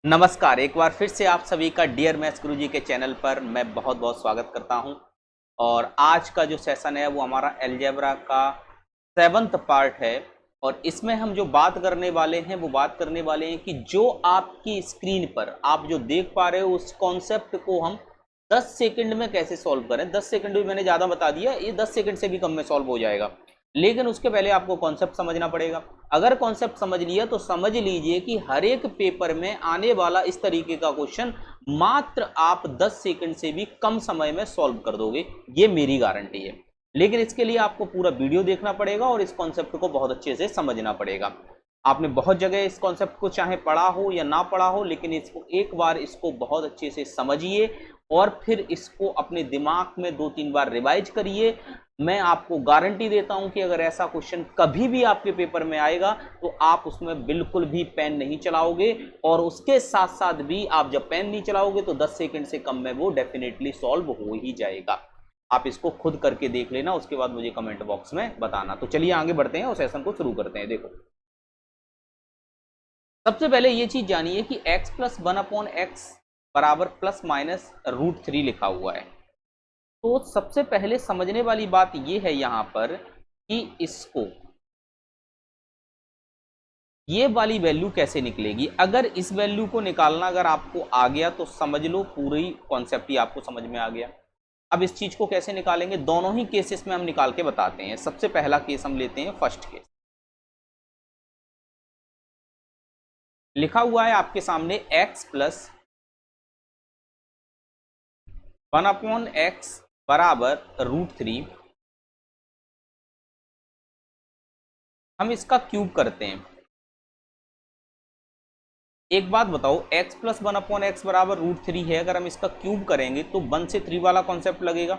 नमस्कार। एक बार फिर से आप सभी का डियर मैथ्स गुरुजी के चैनल पर मैं बहुत बहुत स्वागत करता हूं। और आज का जो सेशन है वो हमारा अलजेब्रा का 7th पार्ट है। और इसमें हम जो बात करने वाले हैं वो बात करने वाले हैं कि जो आपकी स्क्रीन पर आप जो देख पा रहे हो उस कॉन्सेप्ट को हम 10 सेकंड में कैसे सॉल्व करें। 10 सेकंड भी मैंने ज़्यादा बता दिया, ये 10 सेकंड से भी कम में सॉल्व हो जाएगा, लेकिन उसके पहले आपको कॉन्सेप्ट समझना पड़ेगा। अगर कॉन्सेप्ट समझ लिया तो समझ लीजिए कि हर एक पेपर में आने वाला इस तरीके का क्वेश्चन मात्र आप 10 सेकंड से भी कम समय में सॉल्व कर दोगे, ये मेरी गारंटी है। लेकिन इसके लिए आपको पूरा वीडियो देखना पड़ेगा और इस कॉन्सेप्ट को बहुत अच्छे से समझना पड़ेगा। आपने बहुत जगह इस कॉन्सेप्ट को चाहे पढ़ा हो या ना पढ़ा हो, लेकिन इसको एक बार इसको बहुत अच्छे से समझिए और फिर इसको अपने दिमाग में 2-3 बार रिवाइज करिए। मैं आपको गारंटी देता हूं कि अगर ऐसा क्वेश्चन कभी भी आपके पेपर में आएगा तो आप उसमें बिल्कुल भी पेन नहीं चलाओगे, और उसके साथ साथ भी आप जब पेन नहीं चलाओगे तो 10 सेकंड से कम में वो डेफिनेटली सॉल्व हो ही जाएगा। आप इसको खुद करके देख लेना, उसके बाद मुझे कमेंट बॉक्स में बताना। तो चलिए आगे बढ़ते हैं और सेशन को शुरू करते हैं। देखो, सबसे पहले ये चीज जानिए कि x प्लस 1/x बराबर प्लस माइनस √3 लिखा हुआ है। तो सबसे पहले समझने वाली बात ये है यहां पर कि इसको ये वाली वैल्यू कैसे निकलेगी। अगर इस वैल्यू को निकालना अगर आपको आ गया तो समझ लो पूरी कॉन्सेप्ट ही आपको समझ में आ गया। अब इस चीज को कैसे निकालेंगे, दोनों ही केसेस में हम निकाल के बताते हैं। सबसे पहला केस हम लेते हैं, फर्स्ट केस। लिखा हुआ है आपके सामने x प्लस 1/x बराबर √3। हम इसका क्यूब करते हैं। एक बात बताओ, x प्लस 1/x बराबर √3 है, अगर हम इसका क्यूब करेंगे तो 1 से 3 वाला कॉन्सेप्ट लगेगा।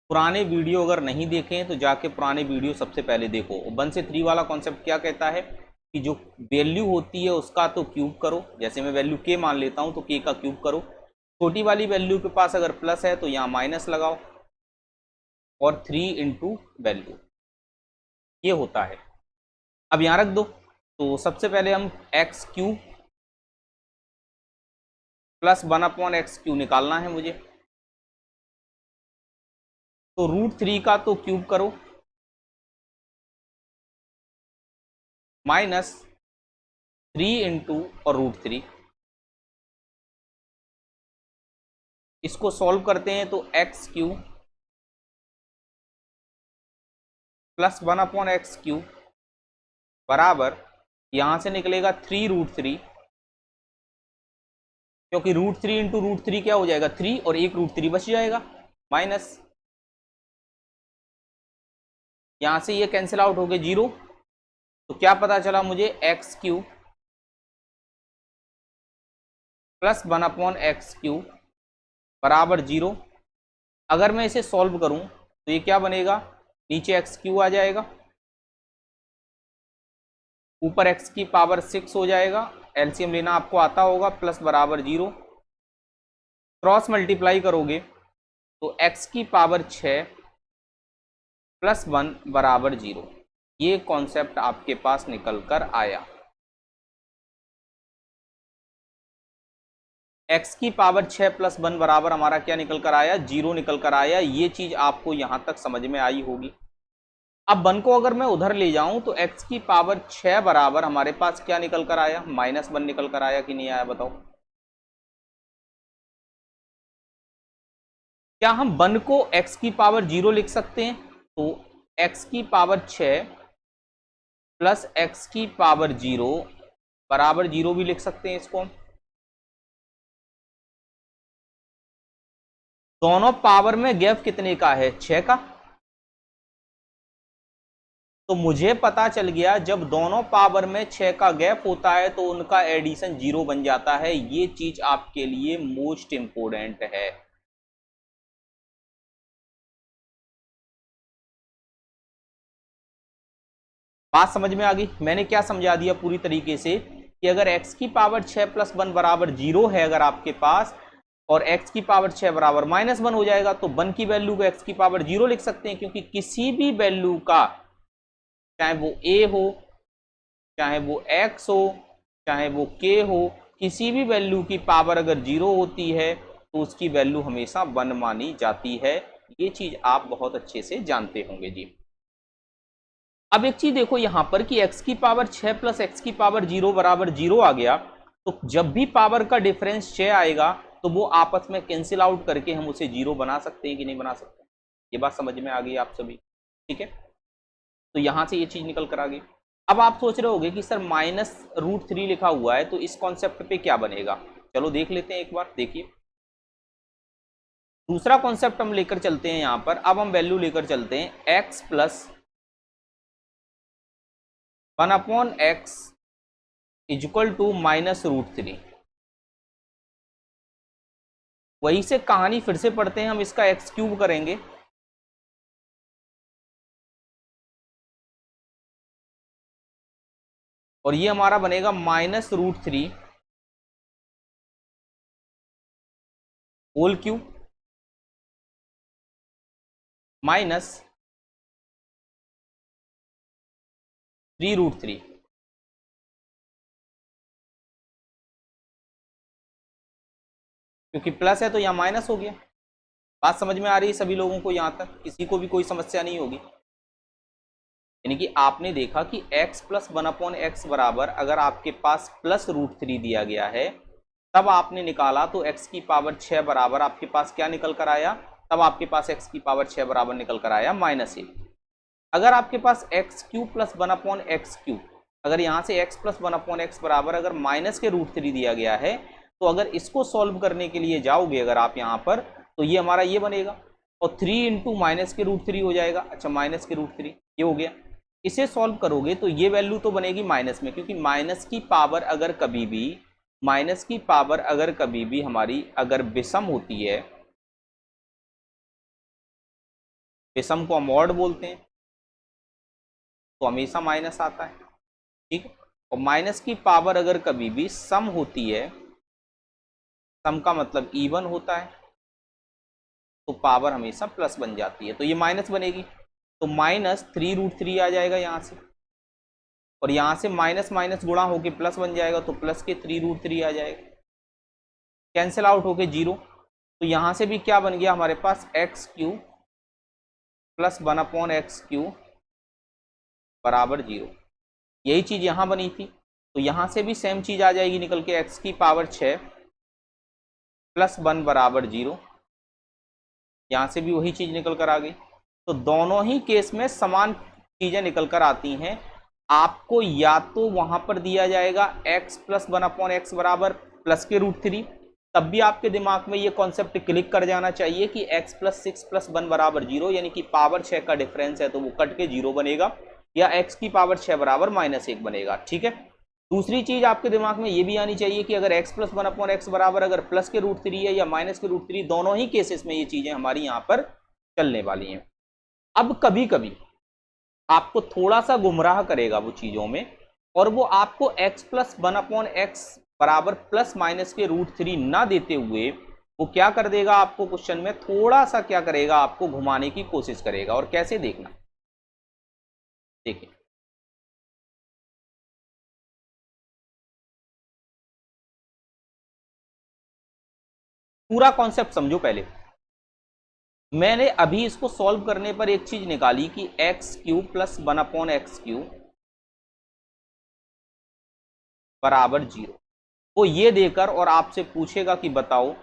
पुराने वीडियो अगर नहीं देखे हैं तो जाके पुराने वीडियो सबसे पहले देखो। 1 से 3 वाला कॉन्सेप्ट क्या कहता है कि जो वैल्यू होती है उसका तो क्यूब करो। जैसे मैं वैल्यू k मान लेता हूं तो k का क्यूब करो। छोटी वाली वैल्यू के पास अगर प्लस है तो यहाँ माइनस लगाओ और 3 इंटू वैल्यू, ये होता है। अब यहाँ रख दो। तो सबसे पहले हम x cube plus 1/x Q निकालना है मुझे। तो √3 का तो क्यूब करो माइनस 3 इंटू और √3। इसको सॉल्व करते हैं तो x cube plus 1/x Q बराबर यहां से निकलेगा 3√3, क्योंकि √3 इंटू √3 क्या हो जाएगा 3, और एक √3 बच जाएगा, माइनस यहां से ये कैंसिल आउट हो गए 0। तो क्या पता चला मुझे, x cube plus 1/x Q बराबर 0। अगर मैं इसे सॉल्व करूं तो ये क्या बनेगा, नीचे एक्स क्यू आ जाएगा, ऊपर एक्स की पावर 6 हो जाएगा। एलसीएम लेना आपको आता होगा, प्लस बराबर 0। क्रॉस मल्टीप्लाई करोगे तो एक्स की पावर 6 प्लस 1 बराबर 0। ये कॉन्सेप्ट आपके पास निकल कर आया। x की पावर 6 प्लस 1 बराबर हमारा क्या निकल कर आया, 0 निकल कर आया। ये चीज आपको यहां तक समझ में आई होगी। अब 1 को अगर मैं उधर ले जाऊं तो x की पावर 6 बराबर हमारे पास क्या निकल कर आया, -1 निकल कर आया कि नहीं आया, बताओ। क्या हम 1 को x की पावर 0 लिख सकते हैं? तो x की पावर 6 प्लस x की पावर 0 बराबर 0 भी लिख सकते हैं इसको हम। दोनों पावर में गैप कितने का है, 6 का। तो मुझे पता चल गया जब दोनों पावर में 6 का गैप होता है तो उनका एडिशन 0 बन जाता है। ये चीज आपके लिए मोस्ट इंपोर्टेंट है। बात समझ में आ गई? मैंने क्या समझा दिया पूरी तरीके से कि अगर x की पावर 6 प्लस 1 बराबर 0 है अगर आपके पास, और x की पावर 6 बराबर -1 हो जाएगा, तो 1 की वैल्यू को x की पावर 0 लिख सकते हैं, क्योंकि किसी भी वैल्यू का, चाहे वो a हो, चाहे वो x हो, चाहे वो k हो, किसी भी वैल्यू की पावर अगर 0 होती है तो उसकी वैल्यू हमेशा 1 मानी जाती है। ये चीज आप बहुत अच्छे से जानते होंगे जी। अब एक चीज देखो यहां पर कि x की पावर 6 प्लस एक्स की पावर 0 बराबर 0 आ गया, तो जब भी पावर का डिफरेंस 6 आएगा तो वो आपस में कैंसिल आउट करके हम उसे 0 बना सकते हैं कि नहीं बना सकते? ये बात समझ में आ गई आप सभी? ठीक है, तो यहां से ये चीज निकल कर आ गई। अब आप सोच रहे होंगे कि सर -√3 लिखा हुआ है तो इस कॉन्सेप्ट पे क्या बनेगा? चलो देख लेते हैं एक बार। देखिए दूसरा कॉन्सेप्ट हम लेकर चलते हैं यहां पर। अब हम वैल्यू लेकर चलते हैं x plus 1/x equal to -√3। वही से कहानी फिर से पढ़ते हैं हम, इसका x³ करेंगे और ये हमारा बनेगा -√3 होल क्यूब माइनस 3√3। क्योंकि प्लस है तो यहाँ माइनस हो गया। बात समझ में आ रही है सभी लोगों को? यहाँ तक किसी को भी कोई समस्या नहीं होगी? यानी कि आपने देखा कि x प्लस 1/x बराबर अगर आपके पास +√3 दिया गया है तब आपने निकाला तो x की पावर 6 बराबर आपके पास क्या निकल कर आया? तब आपके पास x की पावर 6 बराबर निकल कर आया -1। अगर आपके पास x³ प्लस 1/x³, अगर यहाँ से x प्लस 1/x बराबर अगर -√3 दिया गया है तो अगर इसको सॉल्व करने के लिए जाओगे अगर आप यहाँ पर तो ये हमारा ये बनेगा और 3 इंटू -√3 हो जाएगा। अच्छा -√3 ये हो गया। इसे सॉल्व करोगे तो ये वैल्यू तो बनेगी माइनस में, क्योंकि माइनस की पावर अगर कभी भी हमारी अगर विषम होती है, विषम को हम ऑड बोलते हैं, तो हमेशा माइनस आता है। ठीक है, और माइनस की पावर अगर कभी भी सम होती है, सम का मतलब इवन होता है, तो पावर हमेशा प्लस बन जाती है। तो ये माइनस बनेगी तो -3√3 आ जाएगा यहाँ से, और यहाँ से माइनस माइनस गुणा होके प्लस बन जाएगा तो प्लस के 3√3 आ जाएगा, कैंसिल आउट होके 0। तो यहाँ से भी क्या बन गया हमारे पास x³ प्लस 1/x³ बराबर 0। यही चीज यहाँ बनी थी, तो यहाँ से भी सेम चीज आ जाएगी निकल के, x की पावर 6 प्लस 1 बराबर 0। यहाँ से भी वही चीज निकल कर आ गई। तो दोनों ही केस में समान चीजें निकल कर आती हैं। आपको या तो वहां पर दिया जाएगा x प्लस 1/x बराबर प्लस के √3, तब भी आपके दिमाग में ये कॉन्सेप्ट क्लिक कर जाना चाहिए कि x प्लस 6 प्लस 1 बराबर 0, यानी कि पावर 6 का डिफरेंस है तो वो कट के 0 बनेगा, या x की पावर 6 बराबर -1 बनेगा। ठीक है, दूसरी चीज आपके दिमाग में ये भी आनी चाहिए कि अगर x प्लस 1/x बराबर अगर प्लस के √3 है या माइनस के √3, दोनों ही केसेस में ये चीजें हमारी यहाँ पर चलने वाली हैं। अब कभी कभी आपको थोड़ा सा गुमराह करेगा वो चीजों में, और वो आपको x प्लस 1/x बराबर प्लस माइनस के √3 ना देते हुए वो क्या कर देगा, आपको क्वेश्चन में थोड़ा सा क्या करेगा, आपको घुमाने की कोशिश करेगा। और कैसे देखना, देखिए पूरा कॉन्सेप्ट समझो पहले। मैंने अभी इसको सॉल्व करने पर एक चीज निकाली कि x³ प्लस 1/x³ बराबर 0, वो ये देकर और आपसे पूछेगा कि बताओ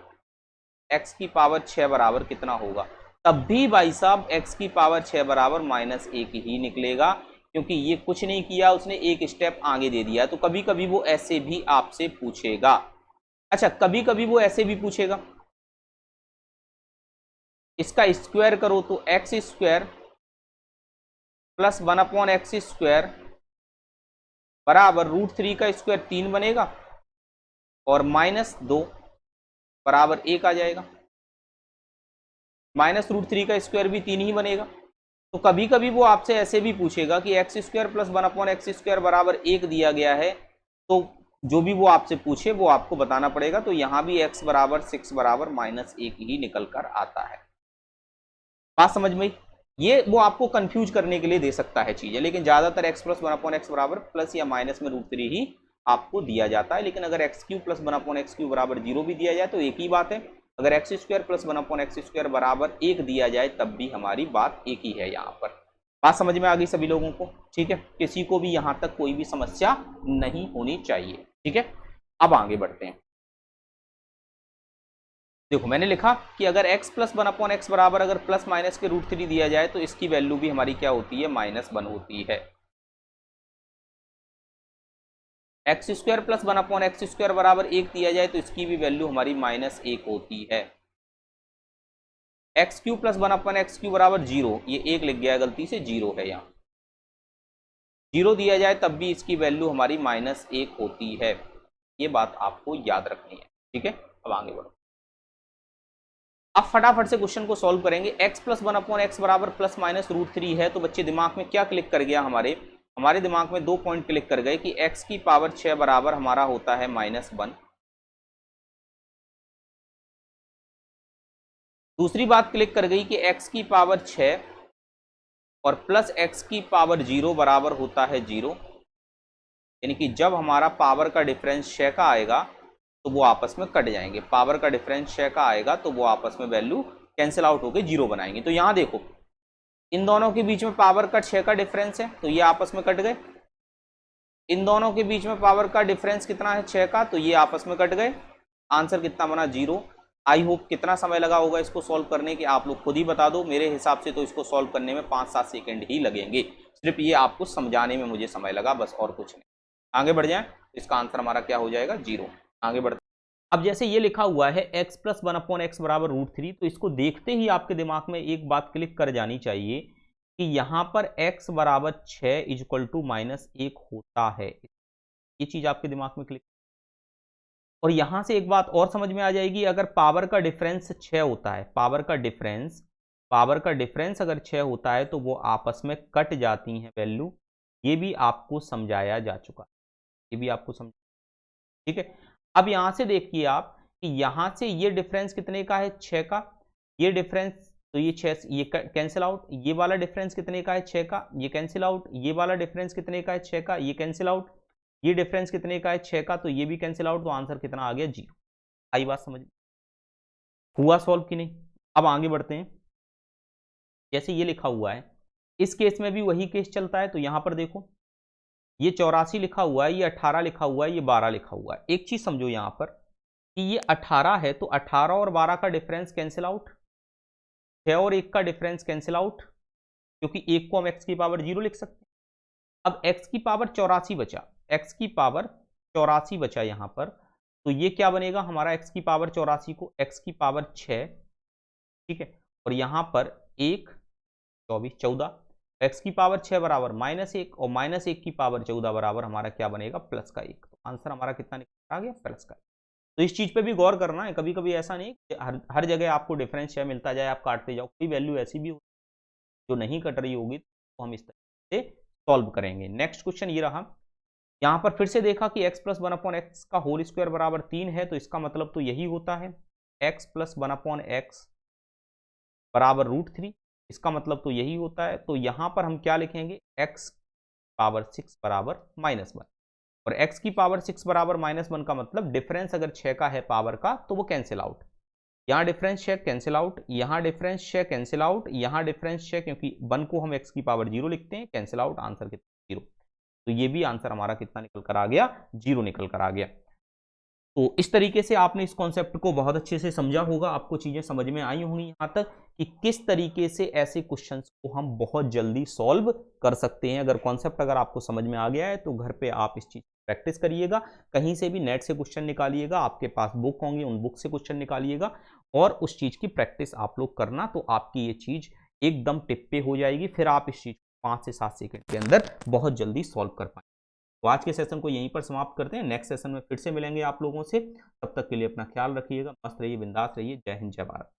x की पावर 6 बराबर कितना होगा, तब भी भाई साहब x की पावर 6 बराबर -1 ही निकलेगा, क्योंकि ये कुछ नहीं किया, उसने एक स्टेप आगे दे दिया। तो कभी कभी वो ऐसे भी आपसे पूछेगा। अच्छा, कभी कभी वो ऐसे भी पूछेगा, इसका स्क्वायर करो तो x² प्लस 1/x² बराबर √3 का स्क्वायर 3 बनेगा और -2 बराबर 1 आ जाएगा। -√3 का स्क्वायर भी 3 ही बनेगा। तो कभी कभी वो आपसे ऐसे भी पूछेगा कि x² प्लस 1/x² बराबर 1 दिया गया है, तो जो भी वो आपसे पूछे वो आपको बताना पड़ेगा। तो यहाँ भी x बराबर 6 बराबर -1 ही निकल कर आता है। बात समझ में? ये वो आपको कंफ्यूज करने के लिए दे सकता है चीजें, लेकिन ज्यादातर x प्लस 1/x बराबर प्लस या माइनस में √3 ही आपको दिया जाता है। लेकिन अगर x Q plus one upon x Q बराबर 0 भी दिया जाए तो एक ही बात है। अगर x square plus one upon x square बराबर 1 दिया जाए तब भी हमारी बात एक ही है। यहाँ पर बात समझ में आ गई सभी लोगों को? ठीक है, किसी को भी यहाँ तक कोई भी समस्या नहीं होनी चाहिए। ठीक है, अब आगे बढ़ते हैं। देखो मैंने लिखा कि अगर x plus one upon x बराबर अगर प्लस माइनस के √3 दिया जाए तो इसकी वैल्यू भी हमारी क्या होती है? -1 होती है। X square plus one upon x square बराबर 1 दिया जाए तो इसकी भी वैल्यू हमारी -1 होती है। X Q plus one upon x Q बराबर 0, ये 1 लिख गया गलती से, 0 है यहाँ। 0 दिया जाए तब भी इसकी वैल्यू हमारी -1 होती है। ये बात आपको याद रखनी है। ठीक है, अब आगे बढ़ो। अब फटाफट से क्वेश्चन को सॉल्व करेंगे। x plus one upon x बराबर प्लस माइनस √3 है तो बच्चे दिमाग में क्या क्लिक कर गया? हमारे दिमाग में 2 पॉइंट क्लिक कर गए कि x की पावर 6 बराबर हमारा होता है -1। दूसरी बात क्लिक कर गई कि x की पावर 6 और प्लस x की पावर 0 बराबर होता है 0। यानी कि जब हमारा पावर का डिफरेंस 6 का आएगा तो वो आपस में कट जाएंगे। पावर का डिफरेंस 6 का आएगा तो वो आपस में वैल्यू कैंसिल आउट होकर 0 बनाएंगे। तो यहाँ देखो इन दोनों के बीच में पावर का 6 का डिफरेंस है तो ये आपस में कट गए। इन दोनों के बीच में पावर का डिफरेंस कितना है? 6 का, तो ये आपस में कट गए। आंसर कितना बना? 0। आई होप कितना समय लगा होगा इसको सॉल्व करने के आप लोग खुद ही बता दो। मेरे हिसाब से तो इसको सॉल्व करने में 5-7 सेकेंड ही लगेंगे। सिर्फ ये आपको समझाने में मुझे समय लगा, बस और कुछ नहीं। आगे बढ़ जाए, इसका आंसर हमारा क्या हो जाएगा? 0। आगे बढ़ते। अब जैसे ये लिखा हुआ है x plus one upon x बराबर √3, तो इसको देखते ही आपके दिमाग में एक बात क्लिक कर जानी चाहिए कि यहाँ पर x बराबर 6 इक्वल टू -1 होता है। ये चीज आपके दिमाग में क्लिक। और यहां से एक बात और समझ में आ जाएगी, अगर पावर का डिफरेंस 6 होता है, पावर का डिफरेंस अगर 6 होता है तो वो आपस में कट जाती हैं वैल्यू। ये भी आपको समझाया जा चुका है, ये भी आपको समझ। ठीक है, अब यहां से देखिए आप कि यहां से ये डिफरेंस कितने का है? 6 का। ये डिफरेंस तो ये 6 ये कैंसिल आउट। ये वाला डिफरेंस कितने का है? 6 का, ये कैंसिल आउट। ये वाला डिफरेंस कितने का है? 6 का, ये कैंसिल आउट। ये डिफरेंस कितने का है? 6 का, तो ये भी कैंसिल आउट। तो आंसर कितना आ गया? 0। आई बात समझ? हुआ सॉल्व कि नहीं? अब आगे बढ़ते हैं। जैसे ये लिखा हुआ है, इस केस में भी वही केस चलता है। तो यहां पर देखो ये 84 लिखा हुआ है, ये 18 लिखा हुआ है, ये 12 लिखा हुआ है। एक चीज समझो यहां पर कि ये 18 है तो 18 और 12 का डिफरेंस कैंसिल आउट, 6 और 1 का डिफरेंस कैंसिल आउट, क्योंकि 1 को हम x की पावर 0 लिख सकते हैं। अब x की पावर 84 बचा, x की पावर 84 बचा यहां पर, तो ये क्या बनेगा हमारा? x की पावर 84 को x की पावर 6, ठीक है, और यहां पर 1 24 14, x की पावर 6 बराबर -1 और -1 की पावर 14 बराबर हमारा क्या बनेगा? +1। तो आंसर हमारा कितना निकल आ गया? +1। तो इस चीज पे भी गौर करना है। कभी कभी ऐसा नहीं कि हर जगह आपको डिफरेंस 6 मिलता जाए, आप काटते जाओ। कोई वैल्यू ऐसी भी हो जो नहीं कट रही होगी तो हम इस तरह से सॉल्व करेंगे। नेक्स्ट क्वेश्चन ये रहा। यहाँ पर फिर से देखा कि x plus one upon x का होल स्क्वायर बराबर 3 है, तो इसका मतलब तो यही होता है x plus one upon x बराबर √3। इसका मतलब तो यही होता है। तो यहाँ पर हम क्या लिखेंगे? x पावर 6 बराबर -1, और x की पावर 6 बराबर -1 का मतलब डिफरेंस अगर 6 का है पावर का तो वो कैंसिल आउट। यहाँ डिफरेंस 6 कैंसिल आउट, यहाँ डिफरेंस 6 कैंसिल आउट, यहाँ डिफरेंस 6, क्योंकि 1 को हम x की पावर 0 लिखते हैं, कैंसिल आउट। आंसर कितना? 0। तो ये भी आंसर हमारा कितना निकल कर आ गया? 0 निकल कर आ गया। तो इस तरीके से आपने इस कॉन्सेप्ट को बहुत अच्छे से समझा होगा। आपको चीजें समझ में आई होंगी यहाँ तक कि किस तरीके से ऐसे क्वेश्चंस को हम बहुत जल्दी सॉल्व कर सकते हैं। अगर कॉन्सेप्ट अगर आपको समझ में आ गया है तो घर पे आप इस चीज प्रैक्टिस करिएगा। कहीं से भी नेट से क्वेश्चन निकालिएगा, आपके पास बुक होंगे, उन बुक से क्वेश्चन निकालिएगा और उस चीज की प्रैक्टिस आप लोग करना, तो आपकी ये चीज एकदम टिप पे हो जाएगी। फिर आप इस चीज 5 से 7 सेकंड के अंदर बहुत जल्दी सॉल्व कर पाएंगे। तो आज के सेशन को यहीं पर समाप्त करते हैं। नेक्स्ट सेशन में फिर से मिलेंगे आप लोगों से। तब तक के लिए अपना ख्याल रखिएगा, मस्त रहिए, बिंदास रहिए। जय हिंद, जय भारत।